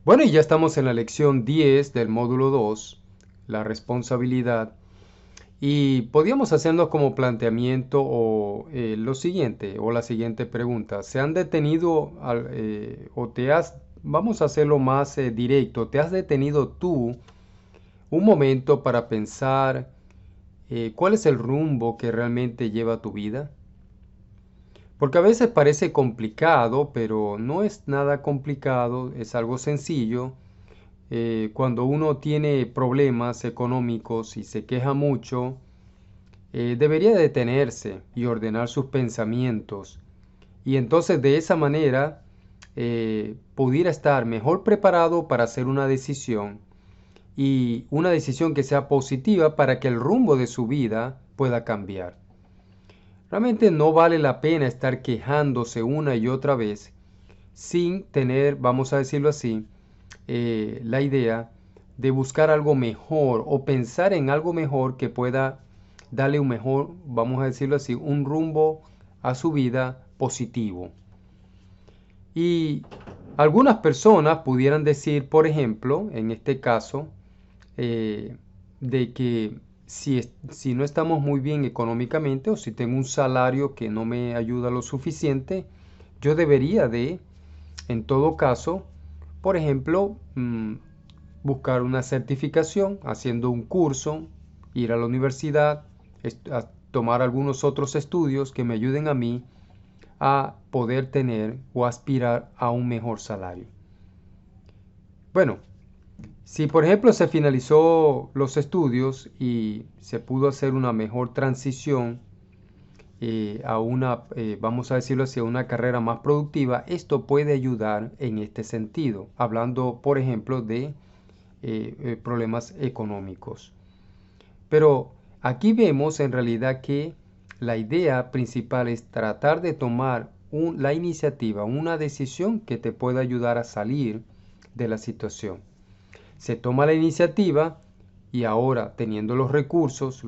Bueno, y ya estamos en la lección 10 del módulo 2, la responsabilidad. Y podríamos hacernos como planteamiento o lo siguiente, o la siguiente pregunta. ¿Se han detenido o te has, vamos a hacerlo más directo, te has detenido tú un momento para pensar cuál es el rumbo que realmente lleva tu vida? Porque a veces parece complicado, pero no es nada complicado, es algo sencillo. Cuando uno tiene problemas económicos y se queja mucho, debería detenerse y ordenar sus pensamientos. Y entonces de esa manera pudiera estar mejor preparado para hacer una decisión y una decisión que sea positiva para que el rumbo de su vida pueda cambiar. Realmente no vale la pena estar quejándose una y otra vez sin tener, vamos a decirlo así, la idea de buscar algo mejor o pensar en algo mejor que pueda darle un mejor, vamos a decirlo así, un rumbo a su vida positivo. Y algunas personas pudieran decir, por ejemplo, en este caso, eh, de que si no estamos muy bien económicamente o si tengo un salario que no me ayuda lo suficiente, yo debería de, en todo caso, por ejemplo, buscar una certificación, haciendo un curso, ir a la universidad, a tomar algunos otros estudios que me ayuden a mí a poder tener o aspirar a un mejor salario. Bueno, si por ejemplo se finalizó los estudios y se pudo hacer una mejor transición a una, vamos a decirlo así, a una carrera más productiva, esto puede ayudar en este sentido, hablando por ejemplo de problemas económicos. Pero aquí vemos en realidad que la idea principal es tratar de tomar la iniciativa, una decisión que te pueda ayudar a salir de la situación. Se toma la iniciativa y ahora teniendo los recursos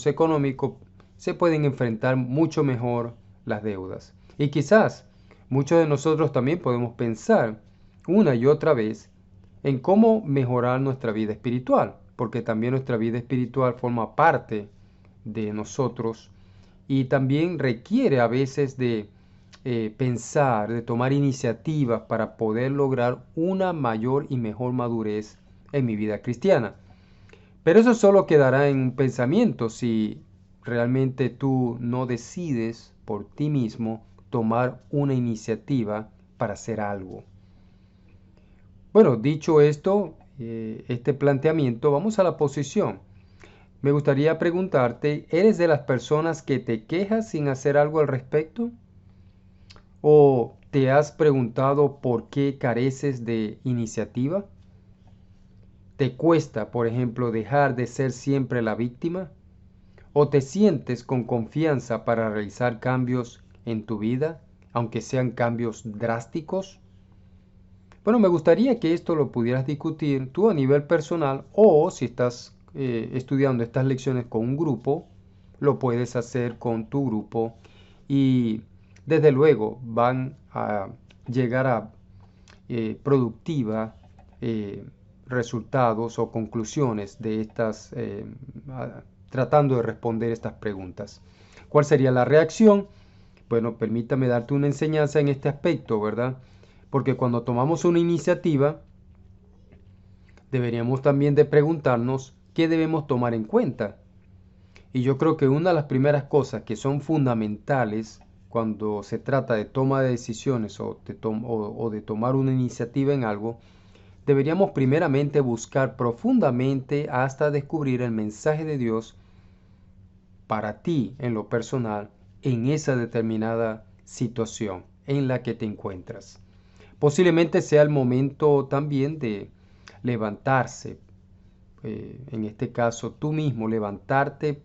económicos, se pueden enfrentar mucho mejor las deudas. Y quizás muchos de nosotros también podemos pensar una y otra vez en cómo mejorar nuestra vida espiritual, porque también nuestra vida espiritual forma parte de nosotros y también requiere a veces de pensar, de tomar iniciativas para poder lograr una mayor y mejor madurez en mi vida cristiana. Pero eso solo quedará en un pensamiento si realmente tú no decides por ti mismo tomar una iniciativa para hacer algo. Bueno, dicho esto, este planteamiento, vamos a la posición. Me gustaría preguntarte, ¿eres de las personas que te quejas sin hacer algo al respecto? ¿O te has preguntado por qué careces de iniciativa? ¿Te cuesta, por ejemplo, dejar de ser siempre la víctima? ¿O te sientes con confianza para realizar cambios en tu vida, aunque sean cambios drásticos? Bueno, me gustaría que esto lo pudieras discutir tú a nivel personal o si estás estudiando estas lecciones con un grupo, lo puedes hacer con tu grupo y desde luego van a llegar a productiva resultados o conclusiones de estas, tratando de responder estas preguntas. ¿Cuál sería la reacción? Bueno, permítame darte una enseñanza en este aspecto, ¿verdad? Porque cuando tomamos una iniciativa, deberíamos también de preguntarnos qué debemos tomar en cuenta. Y yo creo que una de las primeras cosas que son fundamentales cuando se trata de toma de decisiones o de tomar una iniciativa en algo, deberíamos primeramente buscar profundamente hasta descubrir el mensaje de Dios para ti en lo personal en esa determinada situación en la que te encuentras. Posiblemente sea el momento también de levantarse, en este caso tú mismo, levantarte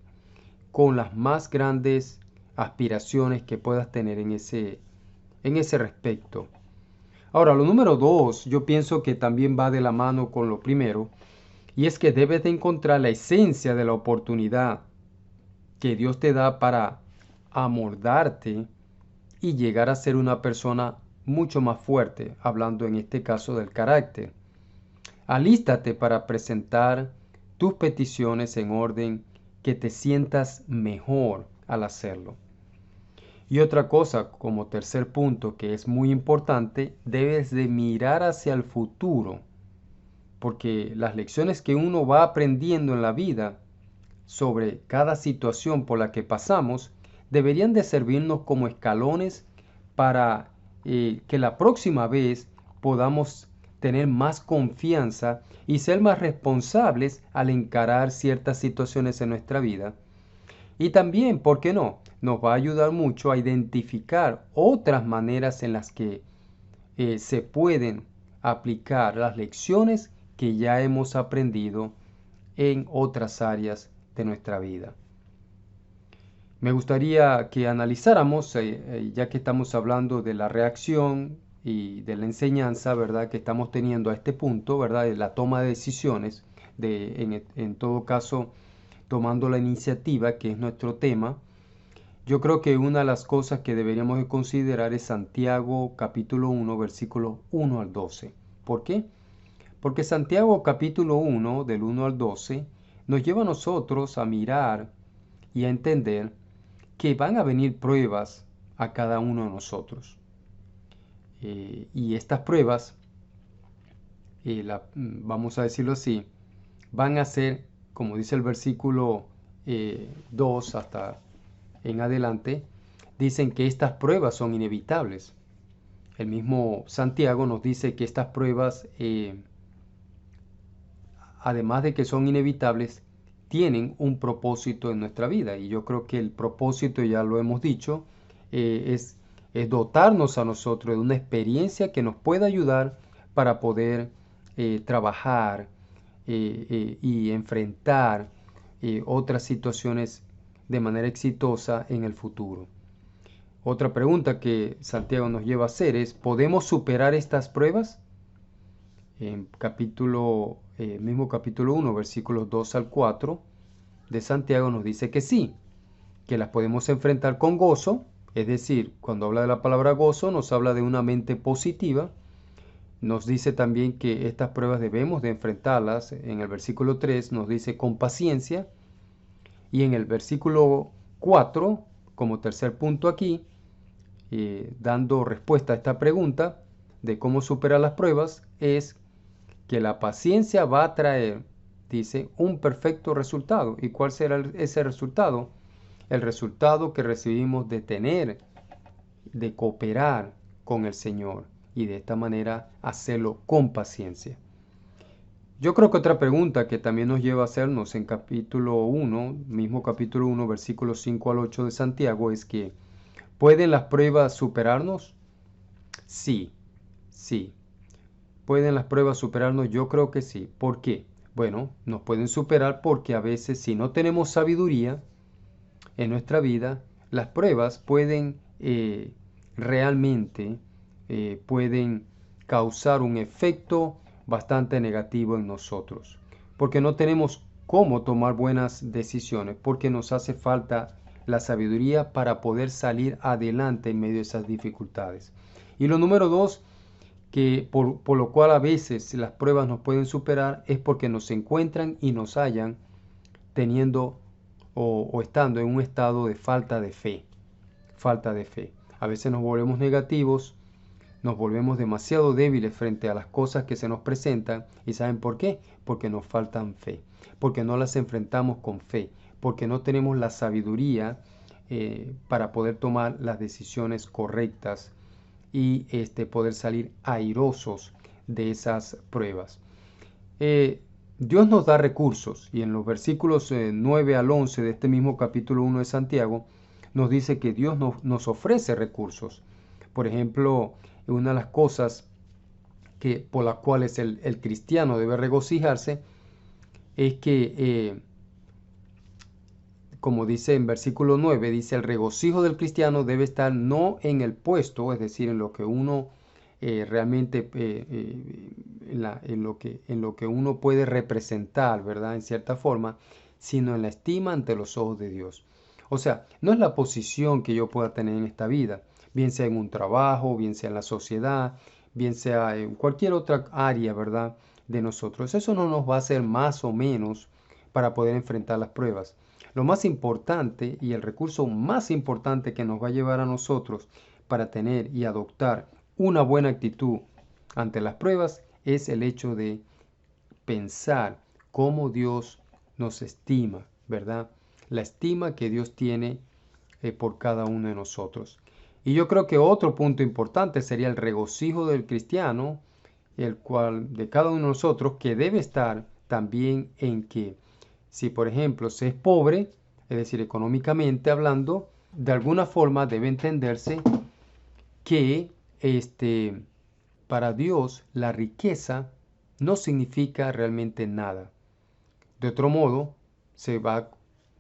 con las más grandes aspiraciones que puedas tener en ese respecto. Ahora, lo número dos, yo pienso que también va de la mano con lo primero, y es que debes de encontrar la esencia de la oportunidad que Dios te da para amoldarte y llegar a ser una persona mucho más fuerte, hablando en este caso del carácter. Alístate para presentar tus peticiones en orden que te sientas mejor al hacerlo. Y otra cosa, como tercer punto que es muy importante, debes de mirar hacia el futuro, porque las lecciones que uno va aprendiendo en la vida sobre cada situación por la que pasamos deberían de servirnos como escalones para que la próxima vez podamos tener más confianza y ser más responsables al encarar ciertas situaciones en nuestra vida. Y también, ¿por qué no? Nos va a ayudar mucho a identificar otras maneras en las que se pueden aplicar las lecciones que ya hemos aprendido en otras áreas de nuestra vida. Me gustaría que analizáramos, ya que estamos hablando de la reacción y de la enseñanza, ¿verdad? Que estamos teniendo a este punto, ¿verdad? De la toma de decisiones, en todo caso, tomando la iniciativa, que es nuestro tema. Yo creo que una de las cosas que deberíamos de considerar es Santiago capítulo 1, versículos 1 al 12. ¿Por qué? Porque Santiago capítulo 1, del 1 al 12, nos lleva a nosotros a mirar y a entender que van a venir pruebas a cada uno de nosotros. Y estas pruebas, vamos a decirlo así, van a ser, como dice el versículo 2 hasta en adelante, dicen que estas pruebas son inevitables. El mismo Santiago nos dice que estas pruebas, además de que son inevitables, tienen un propósito en nuestra vida. Y yo creo que el propósito, ya lo hemos dicho, es dotarnos a nosotros de una experiencia que nos pueda ayudar para poder trabajar y enfrentar otras situaciones de manera exitosa en el futuro. Otra pregunta que Santiago nos lleva a hacer es, ¿podemos superar estas pruebas? En mismo capítulo 1, versículos 2 al 4 de Santiago nos dice que sí, que las podemos enfrentar con gozo, es decir, cuando habla de la palabra gozo nos habla de una mente positiva. Nos dice también que estas pruebas debemos de enfrentarlas. En el versículo 3 nos dice con paciencia. Y en el versículo 4, como tercer punto aquí, dando respuesta a esta pregunta de cómo superar las pruebas, es que la paciencia va a traer, dice, un perfecto resultado. ¿Y cuál será ese resultado? El resultado que recibimos de tener, de cooperar con el Señor y de esta manera hacerlo con paciencia. Yo creo que otra pregunta que también nos lleva a hacernos en capítulo 1, mismo capítulo 1, versículos 5 al 8 de Santiago, es que ¿pueden las pruebas superarnos? Sí, sí. ¿Pueden las pruebas superarnos? Yo creo que sí. ¿Por qué? Bueno, nos pueden superar porque a veces si no tenemos sabiduría en nuestra vida, las pruebas pueden realmente pueden causar un efecto bastante negativo en nosotros. Porque no tenemos cómo tomar buenas decisiones, porque nos hace falta la sabiduría para poder salir adelante en medio de esas dificultades. Y lo número dos, que por lo cual a veces las pruebas nos pueden superar, es porque nos encuentran y nos hallan teniendo o estando en un estado de falta de fe. Falta de fe. A veces nos volvemos negativos, nos volvemos demasiado débiles frente a las cosas que se nos presentan. ¿Y saben por qué? Porque nos faltan fe, porque no las enfrentamos con fe, porque no tenemos la sabiduría para poder tomar las decisiones correctas y poder salir airosos de esas pruebas. Dios nos da recursos y en los versículos 9 al 11 de este mismo capítulo 1 de Santiago nos dice que Dios nos ofrece recursos. Por ejemplo, una de las cosas por las cuales el cristiano debe regocijarse es que, como dice en versículo 9, dice, el regocijo del cristiano debe estar no en el puesto, es decir, en lo que uno realmente, en lo que uno puede representar, ¿verdad? En cierta forma, sino en la estima ante los ojos de Dios. O sea, no es la posición que yo pueda tener en esta vida, bien sea en un trabajo, bien sea en la sociedad, bien sea en cualquier otra área, ¿verdad? de nosotros. Eso no nos va a hacer más o menos para poder enfrentar las pruebas. Lo más importante y el recurso más importante que nos va a llevar a nosotros para tener y adoptar una buena actitud ante las pruebas es el hecho de pensar cómo Dios nos estima, ¿verdad? La estima que Dios tiene por cada uno de nosotros. Y yo creo que otro punto importante sería el regocijo del cristiano, el cual de cada uno de nosotros, que debe estar también en que si por ejemplo se es pobre, es decir, económicamente hablando, de alguna forma debe entenderse que para Dios la riqueza no significa realmente nada. De otro modo, se va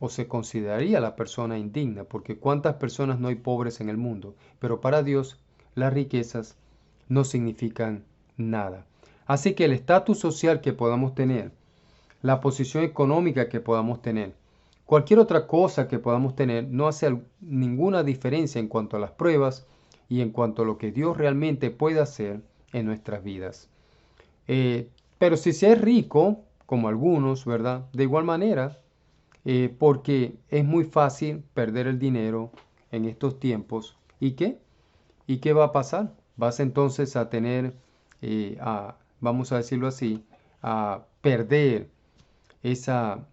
o se consideraría la persona indigna, porque cuántas personas no hay pobres en el mundo, pero para Dios las riquezas no significan nada. Así que el estatus social que podamos tener, la posición económica que podamos tener, cualquier otra cosa que podamos tener, no hace ninguna diferencia en cuanto a las pruebas y en cuanto a lo que Dios realmente puede hacer en nuestras vidas. Pero si se es rico, como algunos, ¿verdad? De igual manera, porque es muy fácil perder el dinero en estos tiempos. ¿Y qué? ¿Y qué va a pasar? Vas entonces a tener, vamos a decirlo así, a perder esa,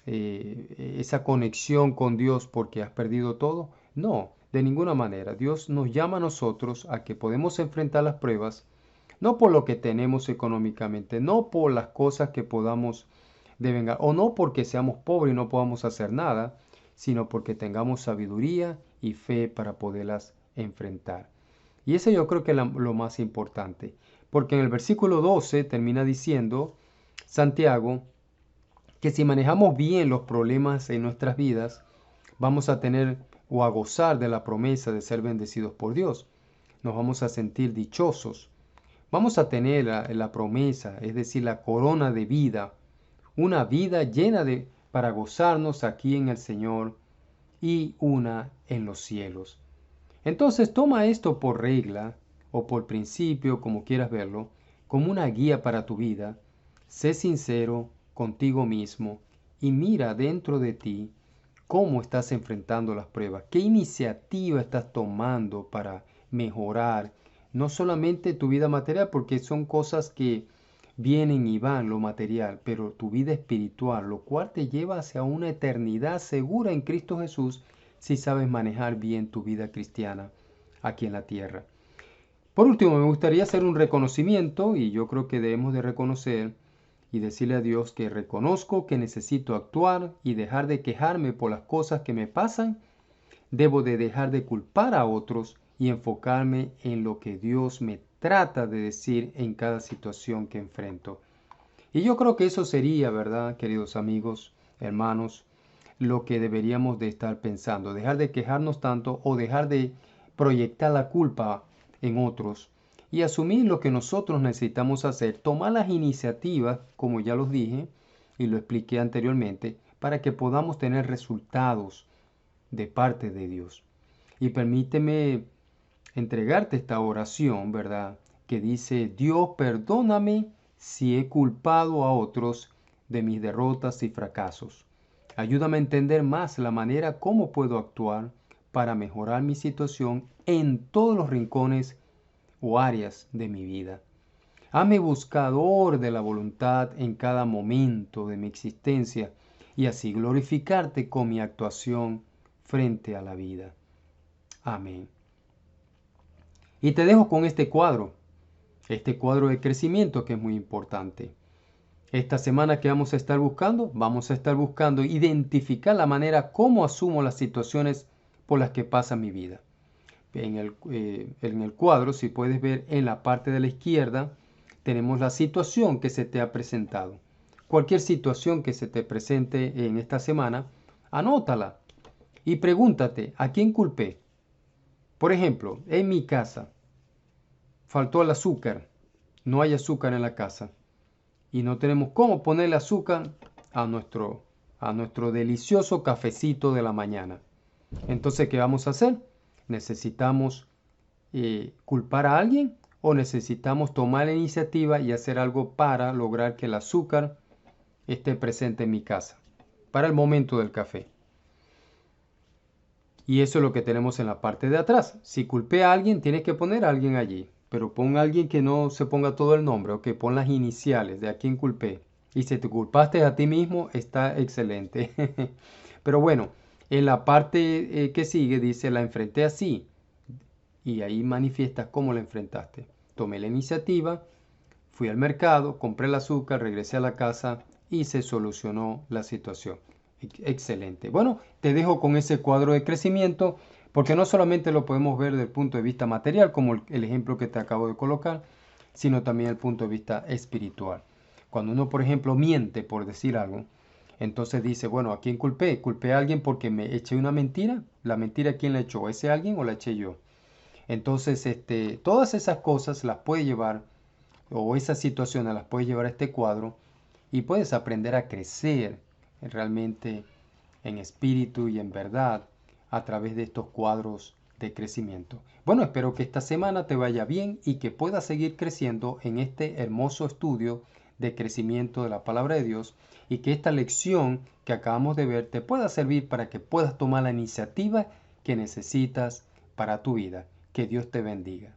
esa conexión con Dios porque has perdido todo. No, de ninguna manera. Dios nos llama a nosotros a que podemos enfrentar las pruebas, no por lo que tenemos económicamente, no por las cosas que podamos devengar, o no porque seamos pobres y no podamos hacer nada, sino porque tengamos sabiduría y fe para poderlas enfrentar. Y eso yo creo que es lo más importante, porque en el versículo 12 termina diciendo Santiago que si manejamos bien los problemas en nuestras vidas, vamos a tener o a gozar de la promesa de ser bendecidos por Dios. Nos vamos a sentir dichosos. Vamos a tener la promesa, es decir, la corona de vida, una vida llena de para gozarnos aquí en el Señor y una en los cielos. Entonces toma esto por regla o por principio, como quieras verlo, como una guía para tu vida. Sé sincero contigo mismo y mira dentro de ti cómo estás enfrentando las pruebas, qué iniciativa estás tomando para mejorar no solamente tu vida material, porque son cosas que vienen y van, lo material, pero tu vida espiritual, lo cual te lleva hacia una eternidad segura en Cristo Jesús si sabes manejar bien tu vida cristiana aquí en la tierra. Por último, me gustaría hacer un reconocimiento y yo creo que debemos de reconocer y decirle a Dios que reconozco que necesito actuar y dejar de quejarme por las cosas que me pasan. Debo de dejar de culpar a otros y enfocarme en lo que Dios me trata de decir en cada situación que enfrento. Y yo creo que eso sería, ¿verdad, queridos amigos, hermanos, lo que deberíamos de estar pensando, dejar de quejarnos tanto o dejar de proyectar la culpa en otros y asumir lo que nosotros necesitamos hacer, tomar las iniciativas, como ya los dije y lo expliqué anteriormente, para que podamos tener resultados de parte de Dios. Y permíteme entregarte esta oración, ¿verdad? Que dice, Dios, perdóname si he culpado a otros de mis derrotas y fracasos. Ayúdame a entender más la manera cómo puedo actuar para mejorar mi situación en todos los rincones o áreas de mi vida. Hazme buscador de la voluntad en cada momento de mi existencia y así glorificarte con mi actuación frente a la vida. Amén. Y te dejo con este cuadro de crecimiento que es muy importante. Esta semana que vamos a estar buscando identificar la manera como asumo las situaciones por las que pasa mi vida. En el cuadro, si puedes ver en la parte de la izquierda, tenemos la situación que se te ha presentado. Cualquier situación que se te presente en esta semana, anótala y pregúntate, ¿a quién culpé? Por ejemplo, en mi casa, faltó el azúcar, no hay azúcar en la casa y no tenemos cómo ponerle azúcar a nuestro delicioso cafecito de la mañana. Entonces, ¿qué vamos a hacer? Necesitamos culpar a alguien o necesitamos tomar la iniciativa y hacer algo para lograr que el azúcar esté presente en mi casa para el momento del café. Y eso es lo que tenemos en la parte de atrás. Si culpé a alguien, tienes que poner a alguien allí. Pero pon a alguien que no se ponga todo el nombre, o que pon las iniciales de a quién culpé. Y si te culpaste a ti mismo, está excelente. Pero bueno, en la parte que sigue dice, la enfrenté así. Y ahí manifiestas cómo la enfrentaste. Tomé la iniciativa, fui al mercado, compré el azúcar, regresé a la casa y se solucionó la situación. Excelente. Bueno, te dejo con ese cuadro de crecimiento porque no solamente lo podemos ver desde el punto de vista material, como el ejemplo que te acabo de colocar, sino también el punto de vista espiritual. Cuando uno, por ejemplo, miente por decir algo, entonces dice, bueno, ¿a quién culpé? ¿Culpé a alguien porque me eché una mentira? ¿La mentira quién la echó? ¿Ese alguien o la eché yo? Entonces, todas esas cosas las puede llevar, o esas situaciones las puedes llevar a este cuadro y puedes aprender a crecer realmente en espíritu y en verdad a través de estos cuadros de crecimiento. Bueno, espero que esta semana te vaya bien y que puedas seguir creciendo en este hermoso estudio de crecimiento de la palabra de Dios y que esta lección que acabamos de ver te pueda servir para que puedas tomar la iniciativa que necesitas para tu vida. Que Dios te bendiga.